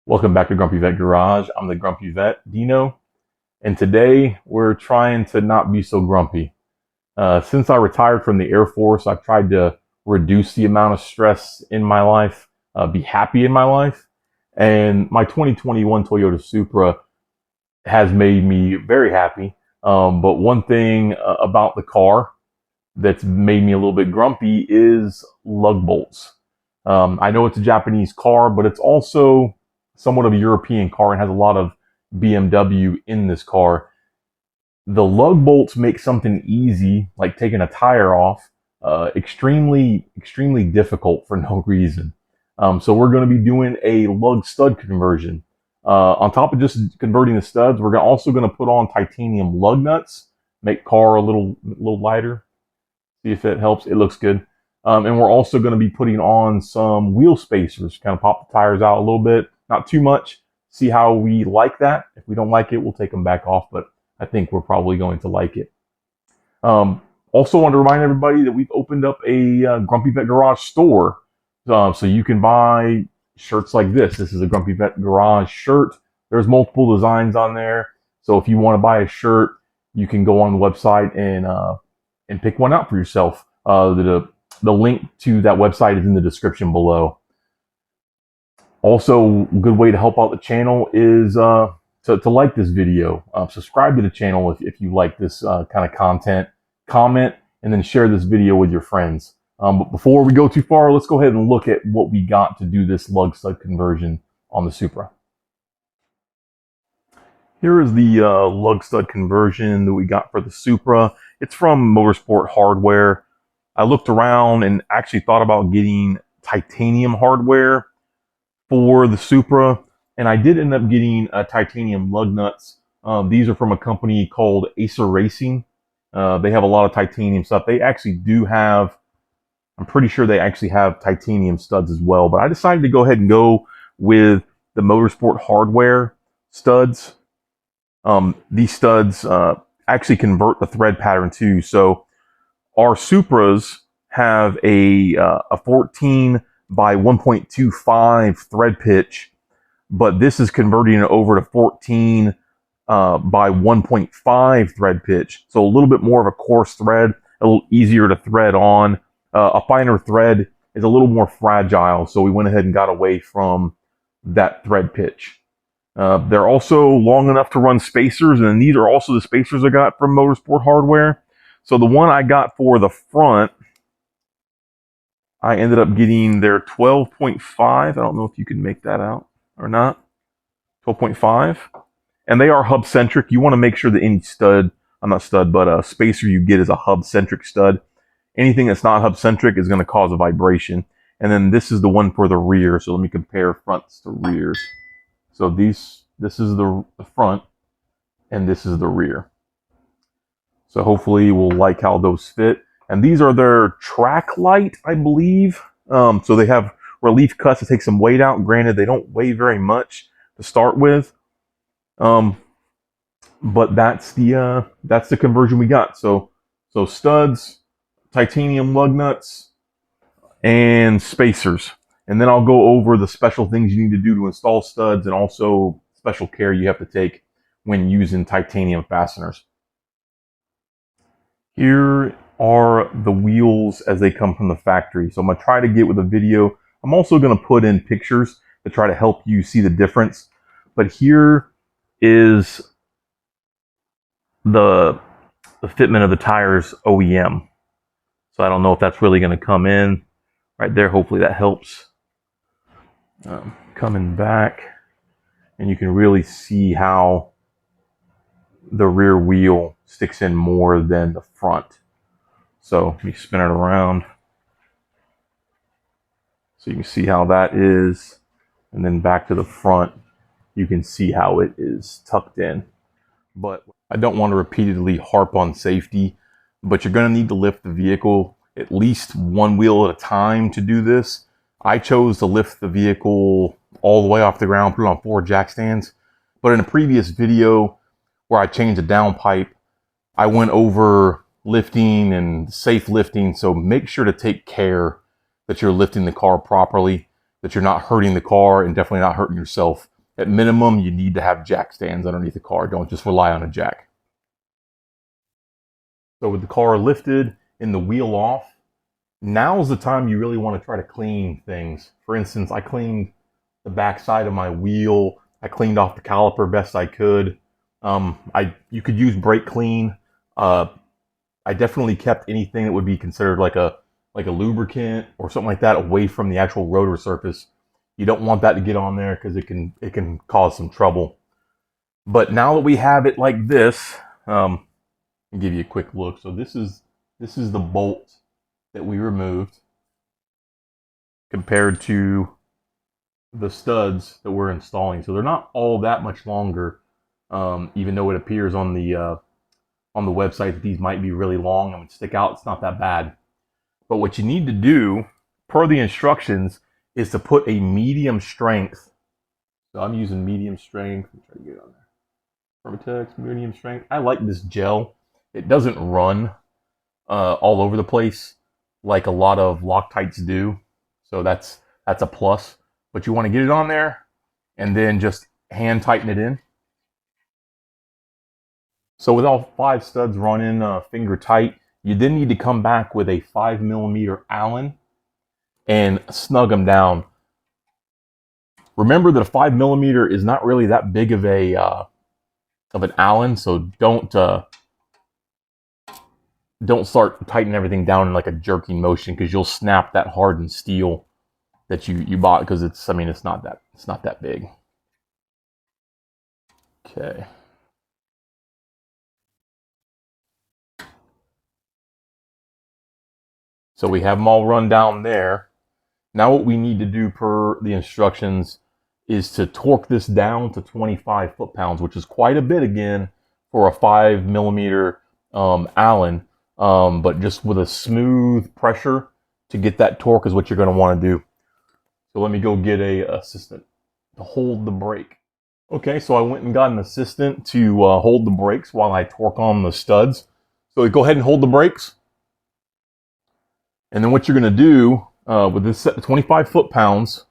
Welcome back to Grumpy Vet Garage. I'm the Grumpy Vet, Dino, and today we're trying to not be so grumpy. Since I retired from the Air Force, I've tried to reduce the amount of stress in my life, be happy in my life, and my 2021 Toyota Supra has made me very happy. But one thing about the car that's made me a little bit grumpy is lug bolts. I know it's a Japanese car, but it's also somewhat of a European car and has a lot of BMW in this car. The lug bolts make something easy, like taking a tire off, extremely difficult for no reason. So we're going to be doing a lug stud conversion. On top of just converting the studs, we're also going to put on titanium lug nuts, make car a little lighter. See if it helps. It looks good. And we're also going to be putting on some wheel spacers, kind of pop the tires out a little bit, not too much. See how we like that. If we don't like it, we'll take them back off, but I think we're probably going to like it. Also want to remind everybody that we've opened up a Grumpy Vet Garage store. So you can buy shirts like this. This is a Grumpy Vet Garage shirt. There's multiple designs on there. So if you want to buy a shirt, you can go on the website and pick one out for yourself. The link to that website is in the description below. Also, a good way to help out the channel is to like this video. Subscribe to the channel if you like this kind of content. Comment, and then share this video with your friends. But before we go too far, let's go ahead and look at what we got to do this lug stud conversion on the Supra. Here is the lug stud conversion that we got for the Supra. It's from Motorsport Hardware. I looked around and actually thought about getting titanium hardware for the Supra, and I did end up getting titanium lug nuts. These are from a company called Acer Racing. They have a lot of titanium stuff. They actually do have, I'm pretty sure they actually have titanium studs as well, but I decided to go ahead and go with the Motorsport Hardware studs. These studs actually convert the thread pattern too. So our Supras have a 14 by 1.25 thread pitch, but this is converting it over to 14 by 1.5 thread pitch. So a little bit more of a coarse thread, a little easier to thread on. A finer thread is a little more fragile, so we went ahead and got away from that thread pitch. They're also long enough to run spacers, and these are also the spacers I got from Motorsport Hardware. So the one I got for the front, I ended up getting their 12.5. I don't know if you can make that out or not. 12.5. And they are hub-centric. You want to make sure that any stud, not stud, but spacer you get is a hub-centric stud. Anything that's not hub-centric is going to cause a vibration. And then this is the one for the rear. So let me compare fronts to rears. So this is the front, and this is the rear. So hopefully we'll like how those fit. And these are their track light, I believe. So they have relief cuts to take some weight out. Granted, they don't weigh very much to start with. But that's the conversion we got. So studs, titanium lug nuts, and spacers. And then I'll go over the special things you need to do to install studs and also special care you have to take when using titanium fasteners. Here are the wheels as they come from the factory. So I'm going to try to get with a video. I'm also going to put in pictures to try to help you see the difference. But here is the fitment of the tires OEM. So I don't know if that's really going to come in right there. Hopefully that helps. Coming back, and you can really see how the rear wheel sticks in more than the front. So let me spin it around so you can see how that is, and then back to the front you can see how it is tucked in. But I don't want to repeatedly harp on safety, but you're going to need to lift the vehicle at least one wheel at a time to do this. I chose to lift the vehicle all the way off the ground, put it on 4 jack stands. But in a previous video where I changed the downpipe, I went over lifting and safe lifting. So make sure to take care that you're lifting the car properly, that you're not hurting the car and definitely not hurting yourself at minimum, you need to have jack stands underneath the car. Don't just rely on a jack. So with the car lifted and the wheel off, now's the time you really want to try to clean things. For instance, I cleaned the back side of my wheel. I cleaned off the caliper best I could. You could use brake clean. I definitely kept anything that would be considered like a lubricant or something like that away from the actual rotor surface. You don't want that to get on there because it can cause some trouble. But now that we have it like this, I'll give you a quick look. So this is the bolt that we removed compared to the studs that we're installing. So they're not all that much longer, even though it appears on the website that these might be really long and would stick out. It's not that bad. But what you need to do, per the instructions, is to put a medium strength. So I'm using medium strength. Let me try to get it on there. Permatex, medium strength. I like this gel. It doesn't run all over the place like a lot of Loctites do. So that's a plus. But you want to get it on there and then just hand tighten it in. So with all 5 studs running finger tight, you then need to come back with a 5mm Allen and snug them down. Remember that a 5mm is not really that big of an Allen, so don't start tightening everything down in like a jerking motion, because you'll snap that hardened steel that you bought, because it's not that big. Okay. So we have them all run down there. Now what we need to do per the instructions is to torque this down to 25 foot-pounds, which is quite a bit again for a 5mm Allen, but just with a smooth pressure to get that torque is what you're going to want to do. So let me go get a assistant to hold the brake. Okay, so I went and got an assistant to hold the brakes while I torque on the studs. So go ahead and hold the brakes. And then what you're going to do with this set to 25 foot-pounds,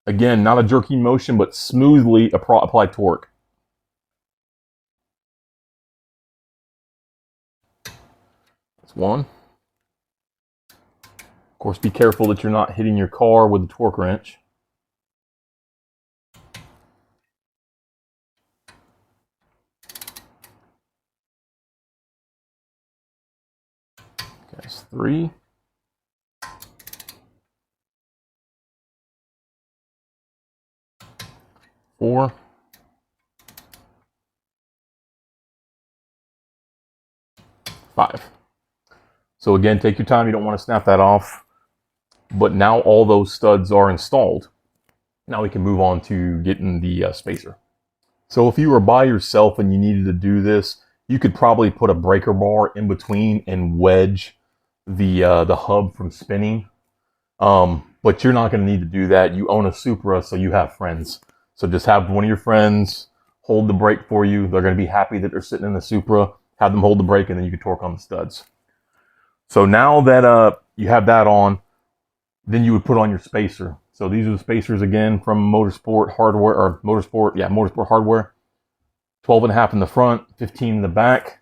again, not a jerky motion, but smoothly apply torque. That's one. Of course, be careful that you're not hitting your car with the torque wrench. Okay, that's 3. 4. 5. So again, take your time. You don't want to snap that off. But now all those studs are installed. Now we can move on to getting the spacer. So if you were by yourself and you needed to do this, you could probably put a breaker bar in between and wedge the hub from spinning. But you're not going to need to do that. You own a Supra, so you have friends. So just have one of your friends hold the brake for you. They're going to be happy that they're sitting in the Supra. Have them hold the brake, and then you can torque on the studs. So now that you have that on, then you would put on your spacer. So these are the spacers again from Motorsport Hardware, or Motorsport Hardware. 12.5 in the front, 15 in the back.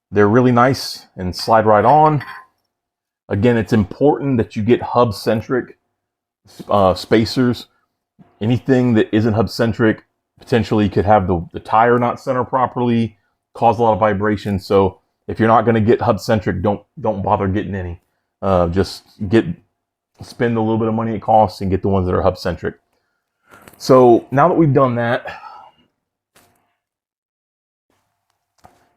They're really nice and slide right on. Again, it's important that you get hub-centric spacers. Anything that isn't hub-centric potentially could have the tire not center properly, cause a lot of vibration. So if you're not going to get hub-centric, don't bother getting any. Just spend a little bit of money it costs and get the ones that are hub-centric. So now that we've done that,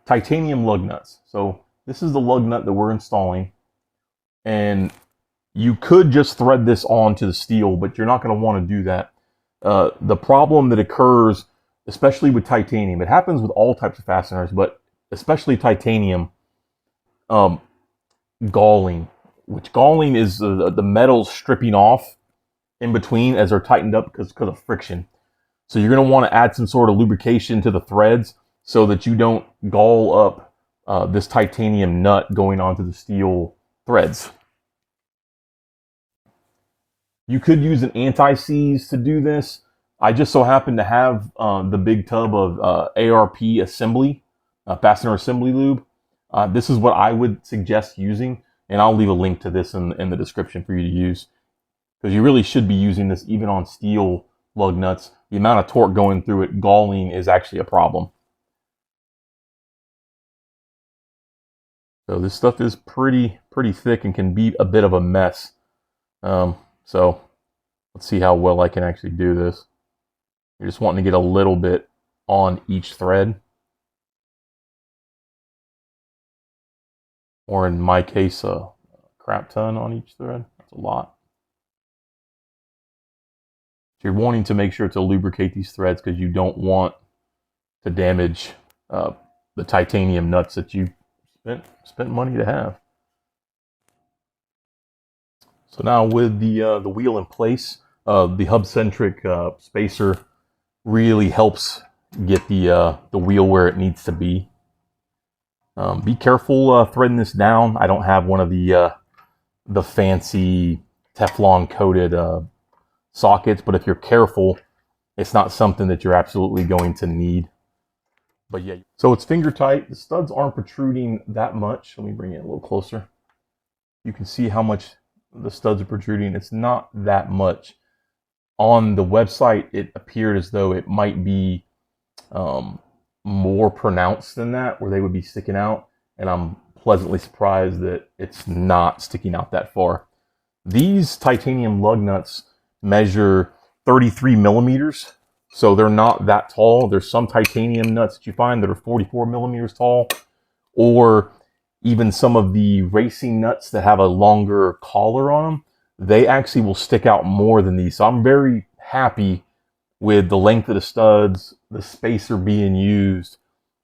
titanium lug nuts. So this is the lug nut that we're installing. And you could just thread this onto the steel, but you're not going to want to do that. The problem that occurs, especially with titanium, it happens with all types of fasteners, but especially titanium, galling. Which galling is the metal stripping off in between as they're tightened up because of friction. So you're going to want to add some sort of lubrication to the threads so that you don't gall up this titanium nut going onto the steel threads. You could use an anti-seize to do this. I just so happen to have the big tub of ARP assembly, fastener assembly lube. This is what I would suggest using, and I'll leave a link to this in the description for you to use, because you really should be using this even on steel lug nuts. The amount of torque going through it, galling, is actually a problem. So this stuff is pretty thick and can be a bit of a mess. So let's see how well I can actually do this. You're just wanting to get a little bit on each thread. Or in my case, a crap ton on each thread. That's a lot. So you're wanting to make sure to lubricate these threads because you don't want to damage the titanium nuts that you spent money to have. So now with the wheel in place, the hub-centric spacer really helps get the wheel where it needs to be. Be careful threading this down. I don't have one of the fancy Teflon coated sockets, but if you're careful, it's not something that you're absolutely going to need. But yeah, so it's finger tight. The studs aren't protruding that much. Let me bring it a little closer. You can see how much the studs are protruding. It's not that much. On the website, it appeared as though it might be more pronounced than that, where they would be sticking out, and I'm pleasantly surprised that it's not sticking out that far. These titanium lug nuts measure 33 millimeters, so they're not that tall. There's some titanium nuts that you find that are 44 millimeters tall, or even some of the racing nuts that have a longer collar on them, they actually will stick out more than these. So I'm very happy with the length of the studs, the spacer being used,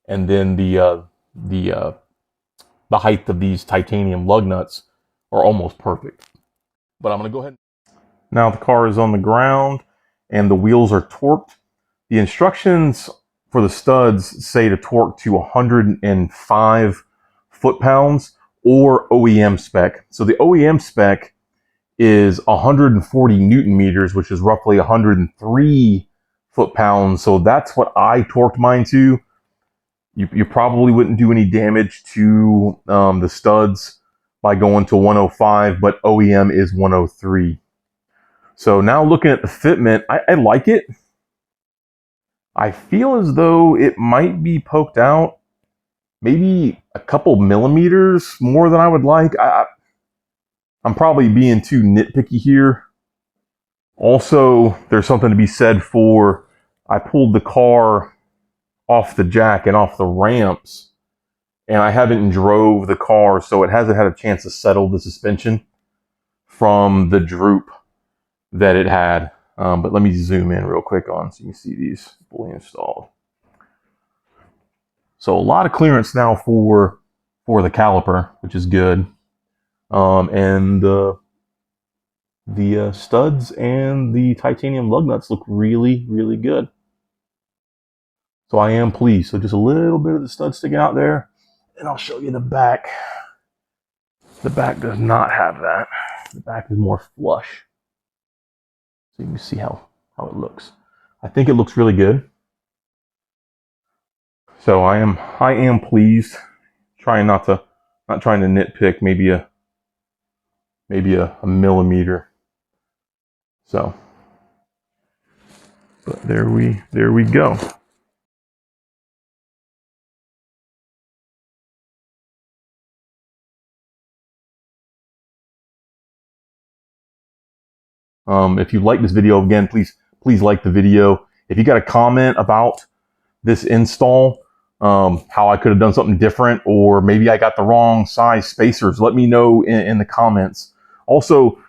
and then the height of these titanium lug nuts are almost perfect. But I'm going to go ahead. Now the car is on the ground and the wheels are torqued. The instructions for the studs say to torque to 105 foot-pounds or OEM spec. So the OEM spec is 140 Newton meters, which is roughly 103 foot-pounds. So that's what I torqued mine to. You probably wouldn't do any damage to the studs by going to 105, but OEM is 103. So now looking at the fitment, I like it. I feel as though it might be poked out maybe a couple millimeters more than I would like. I'm probably being too nitpicky here. Also, there's something to be said for, I pulled the car off the jack and off the ramps, and I haven't drove the car, so it hasn't had a chance to settle the suspension from the droop that it had. But let me zoom in real quick on so you can see these fully installed. So a lot of clearance now for the caliper, which is good. And the studs and the titanium lug nuts look really, really good. So I am pleased. So just a little bit of the stud sticking out there, and I'll show you the back. The back does not have that. The back is more flush. So you can see how it looks. I think it looks really good. So I am pleased. Trying not trying to nitpick, maybe a millimeter. So, but there we go. If you like this video, again, please like the video. If you got a comment about this install, how I could have done something different, or maybe I got the wrong size spacers, let me know in the comments. Also,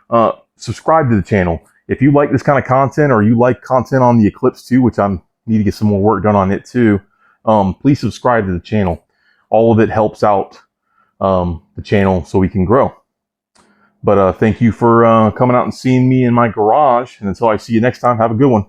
subscribe to the channel. If you like this kind of content, or you like content on the Eclipse too, which I need to get some more work done on it too, please subscribe to the channel. All of it helps out the channel so we can grow. But thank you for coming out and seeing me in my garage. And until I see you next time, have a good one.